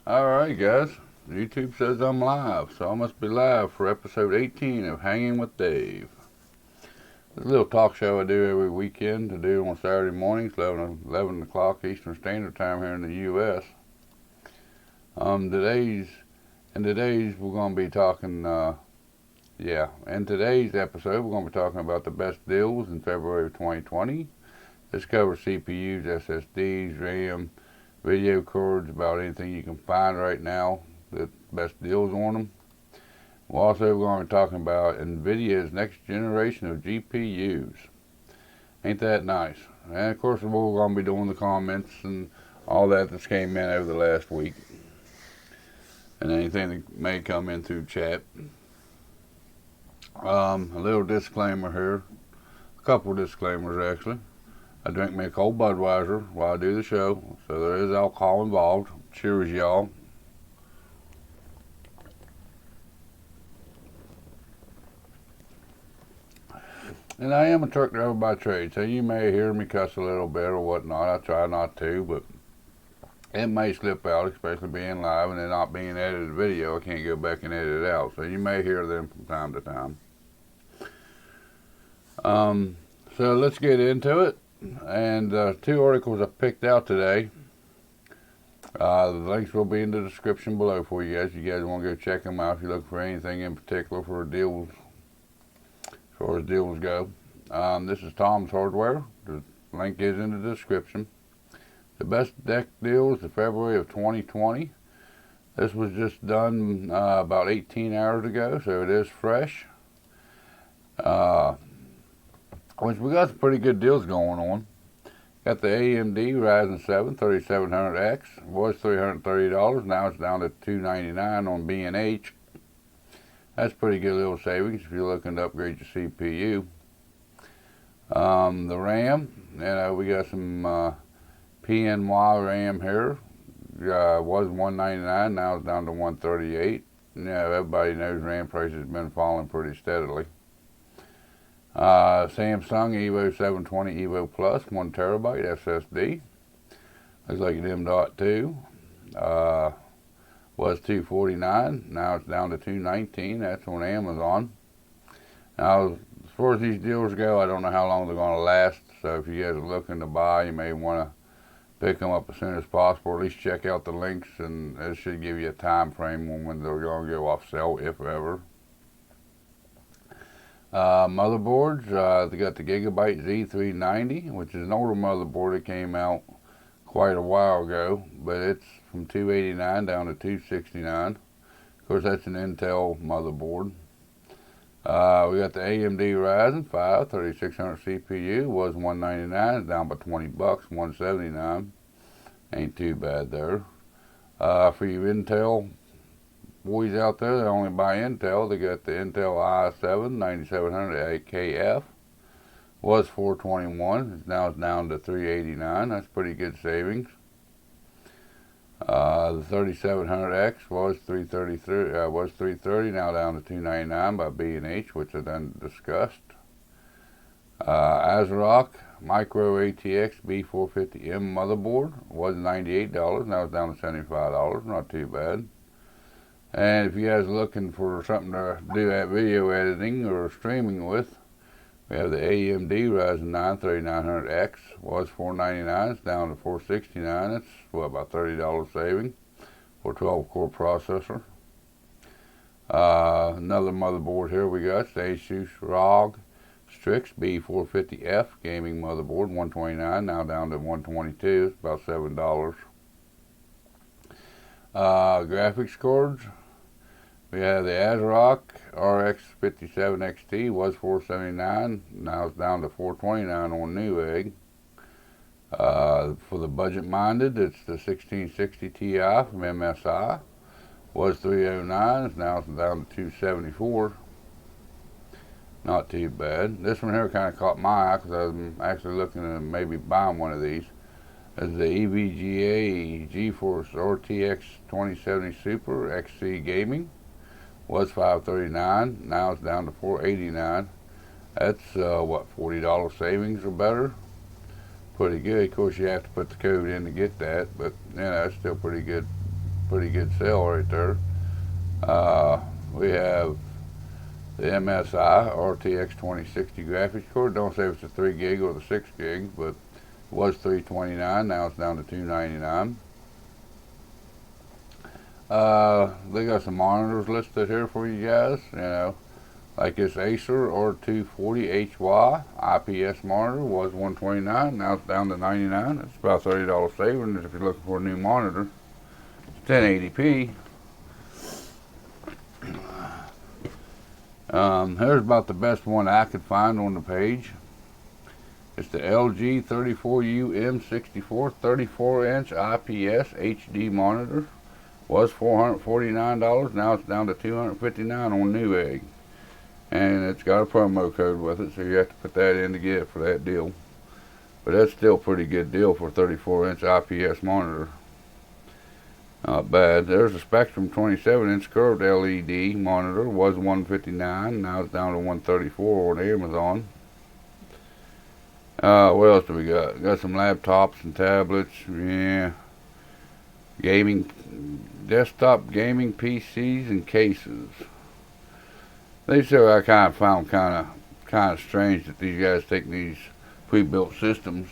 Alright, guys. YouTube says I'm live, so I must be live for episode 18 of Hanging with Dave. It's a little talk show I do every weekend to do on Saturday mornings, 11 o'clock Eastern Standard Time here in the U.S. Today's we're going to be talking, in today's episode we're going to be talking about the best deals in February of 2020. This covers CPUs, SSDs, RAM, video cards, about anything you can find right now, the best deals on them. We're also going to be talking about Nvidia's next generation of GPUs. Ain't that nice? And of course, we're going to be doing the comments and all that's came in over the last week, and anything that may come in through chat. A little disclaimer here, a couple of disclaimers actually. I drink me a cold Budweiser while I do the show, so there is alcohol involved. Cheers, y'all. And I am a truck driver by trade, so you may hear me cuss a little bit or whatnot. I try not to, but it may slip out, especially being live and it not being edited video. I can't go back and edit it out, so you may hear them from time to time. So let's get into it. And two articles I picked out today. The links will be in the description below for you guys. You guys want to go check them out if you're looking for anything in particular for deals, as far as deals go. This is Tom's Hardware. The link is in the description. The best deck deals in February of 2020. This was just done about 18 hours ago, so it is fresh. Which we got some pretty good deals going on. Got the AMD Ryzen 7 3700X. Was $330. Now it's down to $299 on B&H. That's pretty good little savings if you're looking to upgrade your CPU. The RAM, we got some PNY RAM here. Was $199. Now it's down to $138. Everybody knows RAM prices have been falling pretty steadily. Samsung Evo 720 Evo Plus 1 terabyte SSD. Looks like an M.2. Was $249. Now it's down to $219. That's on Amazon. Now, as far as these deals go, I don't know how long they're going to last. So if you guys are looking to buy, you may want to pick them up as soon as possible. Or at least check out the links, and it should give you a time frame on when they're going to go off sale, if ever. Motherboards, they got the Gigabyte Z390, which is an older motherboard that came out quite a while ago, but it's from $289 down to $269. Of course, that's an Intel motherboard. We got the AMD Ryzen 5 3600 CPU, was $199, down by $20, $179. Ain't too bad there. For you Intel boys out there that only buy Intel, they got the Intel i7 9700 AKF. Was $421. Now it's down to $389. That's pretty good savings. The 3700X was $330. Now down to $299 by B&H, which I done discussed. ASRock Micro ATX B450M motherboard was $98. Now it's down to $75. Not too bad. And if you guys are looking for something to do that video editing or streaming with, we have the AMD Ryzen 9 3900X. Was $499. It's down to $469. That's about $30 saving for a 12-core processor. Another motherboard here we got the Asus ROG Strix B450F gaming motherboard, $129. Now down to $122. It's about $7. Graphics cards. We have the ASRock RX 57 XT, was $479. Now it's down to $429 on Newegg. For the budget-minded, it's the 1660 Ti from MSI. Was $309. Now it's down to $274. Not too bad. This one here kind of caught my eye because I'm actually looking at maybe buying one of these. This is the EVGA GeForce RTX 2070 Super XC Gaming. Was $539. Now it's down to $489. That's $40 savings or better. Pretty good. Of course, you have to put the code in to get that, but it's still pretty good pretty good sale right there. We have the MSI RTX 2060 graphics card. Don't say if it's a 3 gig or the 6 gig, but it was $329. Now it's down to $299. They got some monitors listed here for you guys. You know, like this Acer R240HY IPS monitor was $129. Now it's down to $99. It's about $30 savings if you're looking for a new monitor. It's 1080p. Here's about the best one I could find on the page. It's the LG 34U M64 34-inch IPS HD monitor. Was $449. Now it's down to $259 on Newegg. And it's got a promo code with it, so you have to put that in to get it for that deal. But that's still a pretty good deal for a 34-inch IPS monitor. Not bad. There's a Spectrum 27-inch curved LED monitor. Was $159. Now it's down to $134 on Amazon. What else do we got? Got some laptops and tablets. Yeah. Desktop gaming PCs and cases. These are I kind of found kind of strange that these guys take these pre-built systems,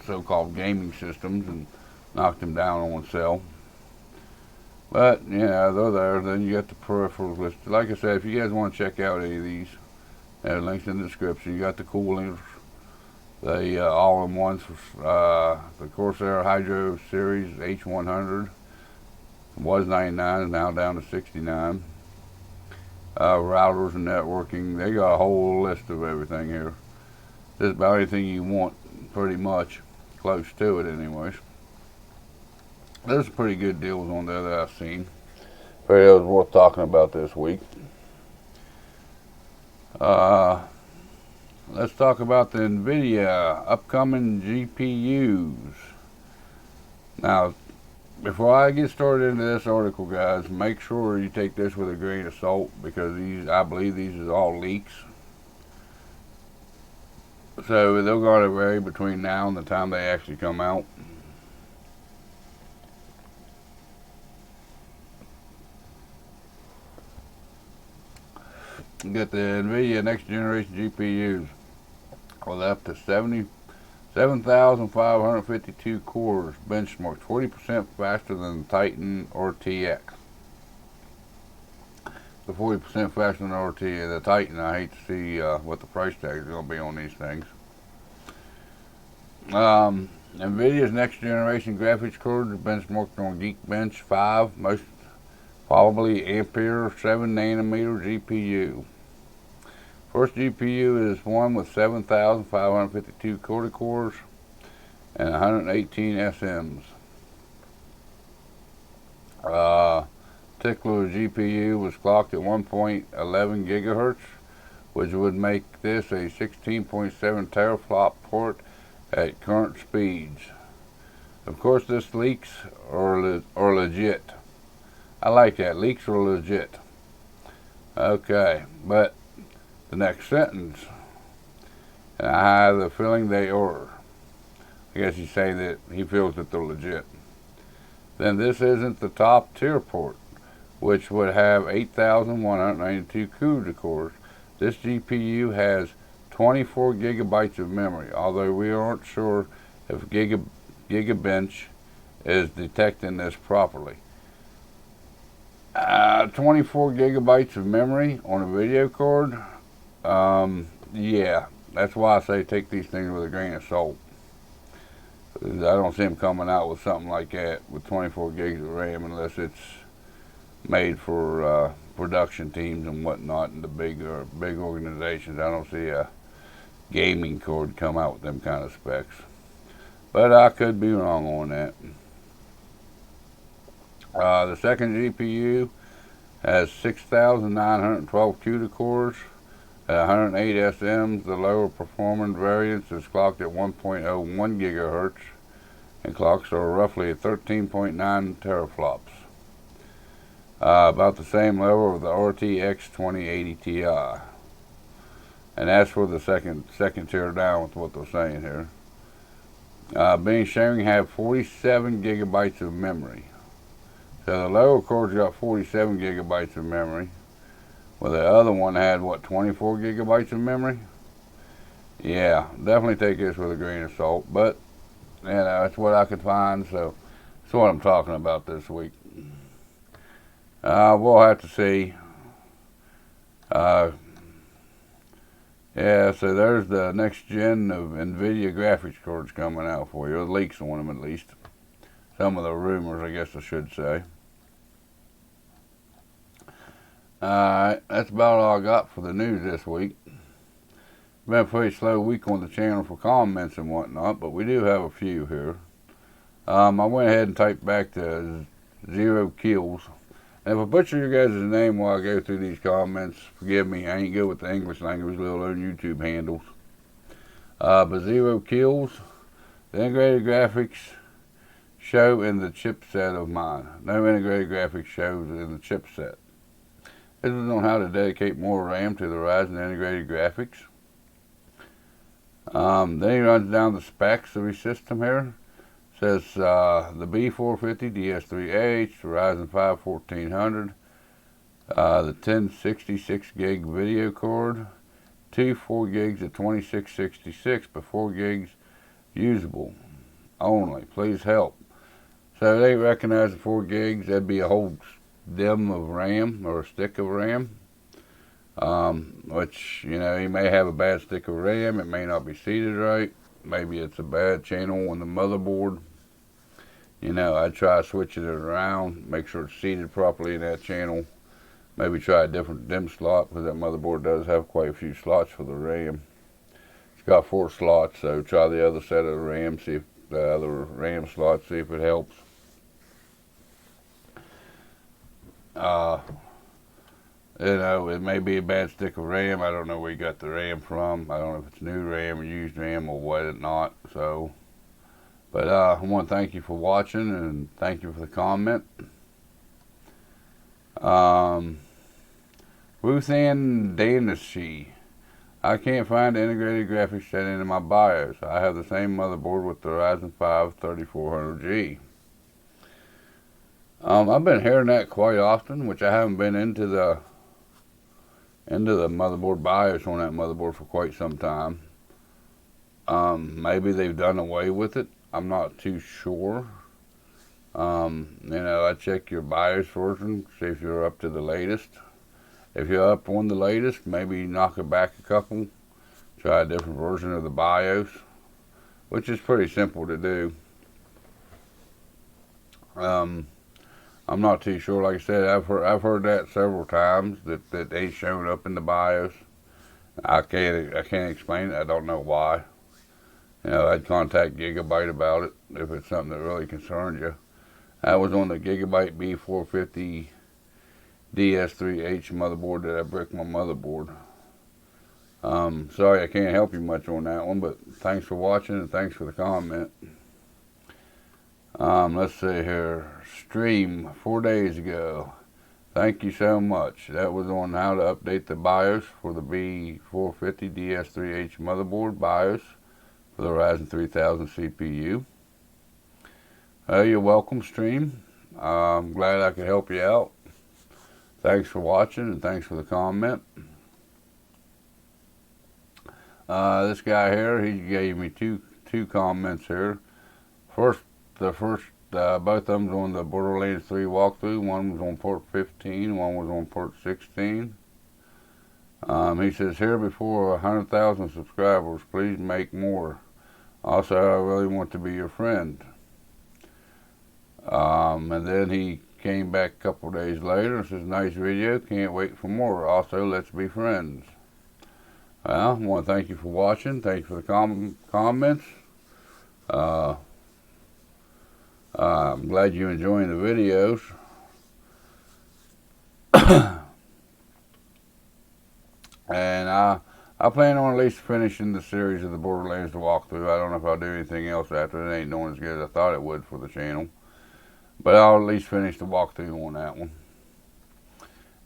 so-called gaming systems, and knock them down on sale. But you know, they're there. Then you got the peripherals listed. Like I said, if you guys want to check out any of these, there's links in the description. You got the coolers, the all-in-ones for the Corsair Hydro Series H100. Was $99, is now down to $69. Routers and networking. They got a whole list of everything here. Just about anything you want, pretty much. Close to it, anyways. There's some pretty good deals on there that I've seen. Figured it was worth talking about this week. Let's talk about the Nvidia upcoming GPUs. Now, before I get started into this article, guys, make sure you take this with a grain of salt, because I believe these is all leaks. So they're going to vary between now and the time they actually come out. You got the Nvidia next generation GPUs with up to 7,552 cores, benchmarked 40% faster than the Titan RTX. The 40% faster than the RTX. The Titan, I hate to see what the price tag is going to be on these things. Nvidia's next generation graphics card is benchmarked on Geekbench 5, most probably Ampere 7 nanometer GPU. First GPU is one with 7,552 cores and 118 SMs. Particular GPU was clocked at 1.11 gigahertz, which would make this a 16.7 teraflop port at current speeds. Of course, this leaks are legit. I like that. Leaks are legit. Okay, but the next sentence, and I have the feeling they are. I guess you say that he feels that they're legit. Then this isn't the top tier port, which would have 8,192 CUDA cores. This GPU has 24 gigabytes of memory, although we aren't sure if Gigabench is detecting this properly. 24 gigabytes of memory on a video card. Yeah, that's why I say take these things with a grain of salt. I don't see them coming out with something like that with 24 gigs of RAM unless it's made for production teams and whatnot and the big organizations. I don't see a gaming card come out with them kind of specs, but I could be wrong on that. The second GPU has 6,912 CUDA cores at 108 SMs. The lower performing variance is clocked at 1.01 gigahertz, and clocks are roughly at 13.9 teraflops. About the same level of the RTX 2080 Ti. And that's for the second tier down with what they're saying here. Being sharing have 47 gigabytes of memory. So the lower cord's got 47 gigabytes of memory. Well, the other one had, what, 24 gigabytes of memory? Yeah, definitely take this with a grain of salt, but, you know, that's what I could find, so that's what I'm talking about this week. We'll have to see. Yeah, so there's the next gen of Nvidia graphics cards coming out for you. The leaks on them, at least. Some of the rumors, I guess I should say. Alright, that's about all I got for the news this week. Been a pretty slow week on the channel for comments and whatnot, but we do have a few here. I went ahead and typed back to 0 kills. And if I butcher your guys' name while I go through these comments, forgive me, I ain't good with the English language, let alone YouTube handles. But 0 kills, the integrated graphics show in the chipset of mine. No integrated graphics shows in the chipset. This is on how to dedicate more RAM to the Ryzen integrated graphics. Then he runs down the specs of his system here. Says the B450 DS3H, Ryzen 5 1400, the 1066 gig video card, 4 gigs of 2666, but 4 gigs usable only. Please help. So they recognize the 4 gigs. That'd be a whole DIMM of RAM or a stick of RAM. Which, you know, he may have a bad stick of RAM. It may not be seated right. Maybe it's a bad channel on the motherboard. You know, I'd try switching it around, make sure it's seated properly in that channel. Maybe try a different DIMM slot, because that motherboard does have quite a few slots for the RAM. It's got 4 slots, so try the other set of RAM, see if the other RAM slots, see if it helps. You know, it may be a bad stick of RAM. I don't know where you got the RAM from. I don't know if it's new RAM or used RAM or what it not. So, but I want to thank you for watching and thank you for the comment. Ruth Ann Danishi. I can't find the integrated graphics setting in my BIOS. I have the same motherboard with the Ryzen 5 3400G. I've been hearing that quite often, which I haven't been into the motherboard BIOS on that motherboard for quite some time. Maybe they've done away with it. I'm not too sure. You know, I check your BIOS version, see if you're up to the latest. If you're up on the latest, maybe knock it back a couple. Try a different version of the BIOS, which is pretty simple to do. I'm not too sure. Like I said, I've heard that several times that they showed up in the BIOS. I can't explain it. I don't know why. You know, I'd contact Gigabyte about it if it's something that really concerns you. I was on the Gigabyte B450 DS3H motherboard that I bricked my motherboard. Sorry I can't help you much on that one, but thanks for watching and thanks for the comment. Let's see here. Stream 4 days ago. Thank you so much. That was on how to update the BIOS for the B450 DS3H motherboard BIOS for the Ryzen 3000 CPU. You're welcome, stream. I'm glad I could help you out. Thanks for watching and thanks for the comment. This guy here, he gave me two comments here. Both of them was on the Borderlands 3 walkthrough. One was on port 15, one was on port 16. He says, here before 100,000 subscribers, please make more. Also, I really want to be your friend. And then he came back a couple days later and says, nice video, can't wait for more. Also, let's be friends. Well, I want to thank you for watching. Thank you for the comments. I'm glad you're enjoying the videos. And I plan on at least finishing the series of the Borderlands walkthrough. I don't know if I'll do anything else after. It ain't doing as good as I thought it would for the channel. But I'll at least finish the walkthrough on that one.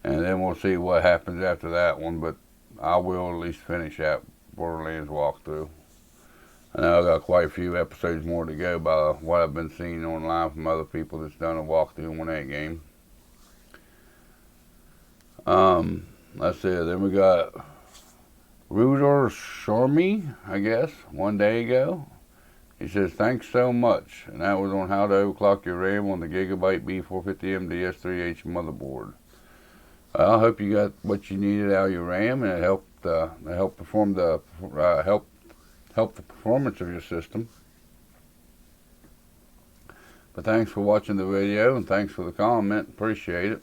And then we'll see what happens after that one. But I will at least finish that Borderlands walkthrough. I know I got quite a few episodes more to go by what I've been seeing online from other people that's done a walkthrough on that game. Let's see. Then we got Rudor Shormy, I guess, one day ago. He says, thanks so much. And that was on how to overclock your RAM on the Gigabyte B450M DS3H motherboard. I hope you got what you needed out of your RAM, and it helped perform the help the performance of your system. But thanks for watching the video, and thanks for the comment. Appreciate it.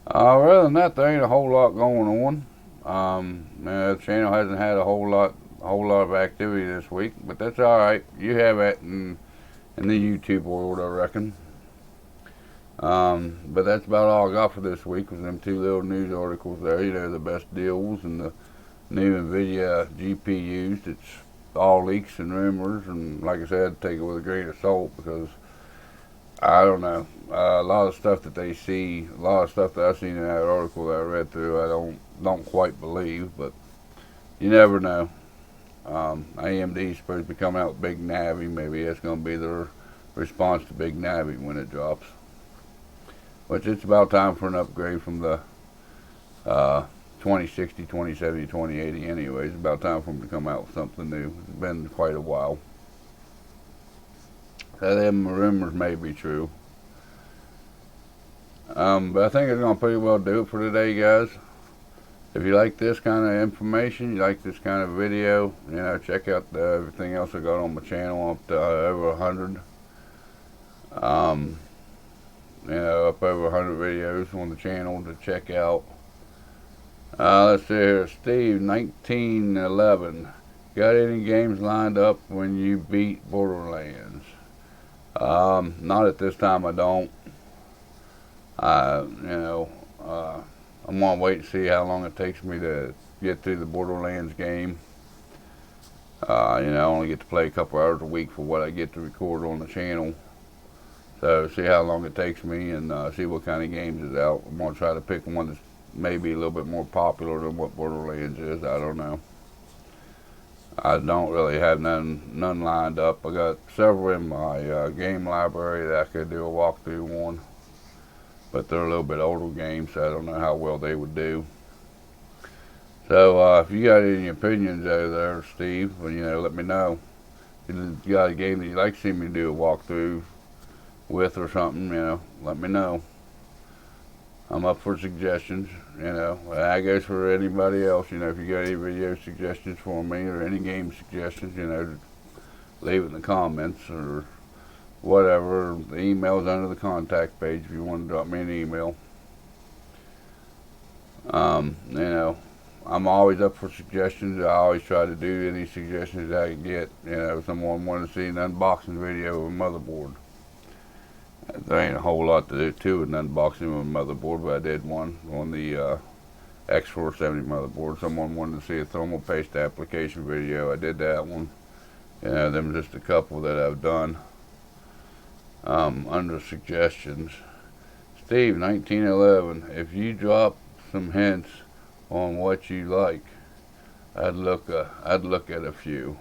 Other than that, there ain't a whole lot going on. The channel hasn't had a whole lot of activity this week, but that's all right. You have it in the YouTube world, I reckon. But that's about all I got for this week, was them two little news articles there. You know, the best deals and the new Nvidia GPUs. It's all leaks and rumors, and like I said, take it with a grain of salt, because I don't know. A lot of stuff that they see, a lot of stuff that I've seen in that article that I read through, I don't quite believe, but you never know. AMD is supposed to be coming out with Big Navi. Maybe that's going to be their response to Big Navi when it drops. Which it's about time for an upgrade from the 2060, 2070, 2080 anyways. It's about time for them to come out with something new. It's been quite a while. Them rumors may be true. But I think it's going to pretty well do it for today, guys. If you like this kind of information, you like this kind of video, you know, check out everything else I got on my channel, up to over 100. You know, up over 100 videos on the channel to check out. Let's see here. Steve, 1911. Got any games lined up when you beat Borderlands? Not at this time, I don't. I'm going to wait and see how long it takes me to get through the Borderlands game. I only get to play a couple hours a week for what I get to record on the channel. So see how long it takes me, and see what kind of games is out. I'm going to try to pick one that's maybe a little bit more popular than what Borderlands is. I don't know. I don't really have none lined up. I got several in my game library that I could do a walkthrough on. But they're a little bit older games, so I don't know how well they would do. So if you got any opinions out there, Steve, well, let me know. If you got a game that you'd like to see me do a walkthrough with or something, let me know. I'm up for suggestions, that goes for anybody else. If you got any video suggestions for me or any game suggestions, leave it in the comments or whatever. The email's under the contact page if you want to drop me an email. I'm always up for suggestions. I always try to do any suggestions that I can get. If someone wanted to see an unboxing video of a motherboard. There ain't a whole lot to do to an unboxing of a motherboard, but I did one on the X470 motherboard. Someone wanted to see a thermal paste application video. I did that one. Them just a couple that I've done under suggestions. Steve, 1911. If you drop some hints on what you like, I'd look at a few.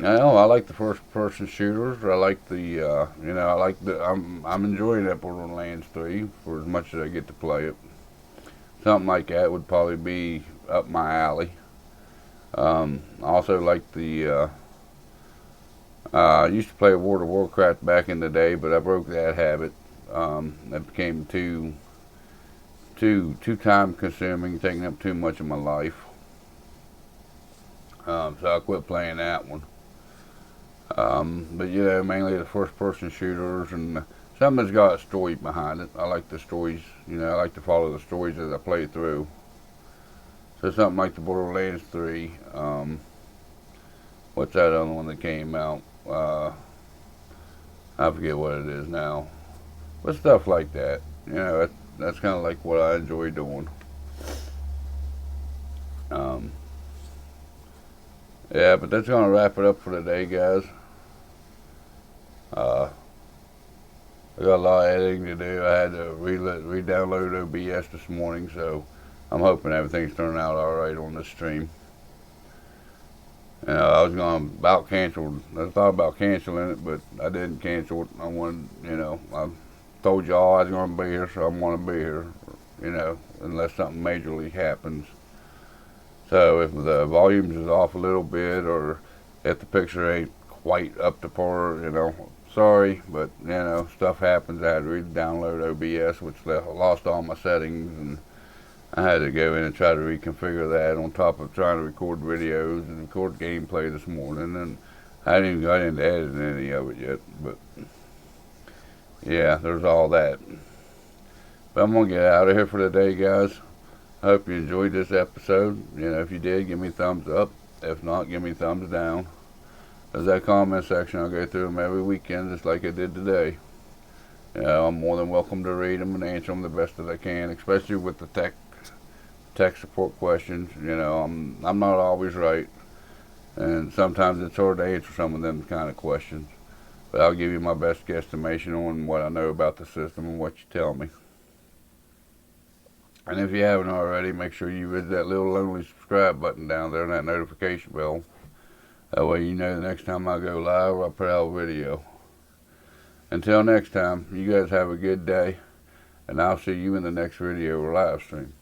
I like the first-person shooters. I like the, I'm enjoying that Borderlands 3 for as much as I get to play it. Something like that would probably be up my alley. I also like the, I used to play World of Warcraft back in the day, but I broke that habit. That became too time consuming, taking up too much of my life. So I quit playing that one. But mainly the first person shooters, and something that's got a story behind it. I like the stories, I like to follow the stories as I play through. So something like the Borderlands 3, what's that other one that came out? I forget what it is now. But stuff like that, that's kind of like what I enjoy doing. Yeah, but that's going to wrap it up for today, guys. I got a lot of editing to do. I had to re-download OBS this morning, so I'm hoping everything's turning out all right on this stream. I was going to about cancel. I thought about canceling it, but I didn't cancel it. I wanted, I told y'all I was going to be here, so I want to be here, unless something majorly happens. So if the volumes is off a little bit, or if the picture ain't quite up to par, sorry, but stuff happens. I had to re-download OBS, which lost all my settings, and I had to go in and try to reconfigure that on top of trying to record videos and record gameplay this morning, and I hadn't even got into editing any of it yet, but yeah, there's all that. But I'm going to get out of here for the day, guys. I hope you enjoyed this episode. If you did, give me a thumbs up. If not, give me a thumbs down. There's that comment section. I'll go through them every weekend just like I did today. I'm more than welcome to read them and answer them the best that I can, especially with the tech support questions. I'm not always right, and sometimes it's hard to answer some of them kind of questions. But I'll give you my best guesstimation on what I know about the system and what you tell me. And if you haven't already, make sure you hit that little lonely subscribe button down there and that notification bell. That way you know the next time I go live, I put out a video. Until next time, you guys have a good day, and I'll see you in the next video or live stream.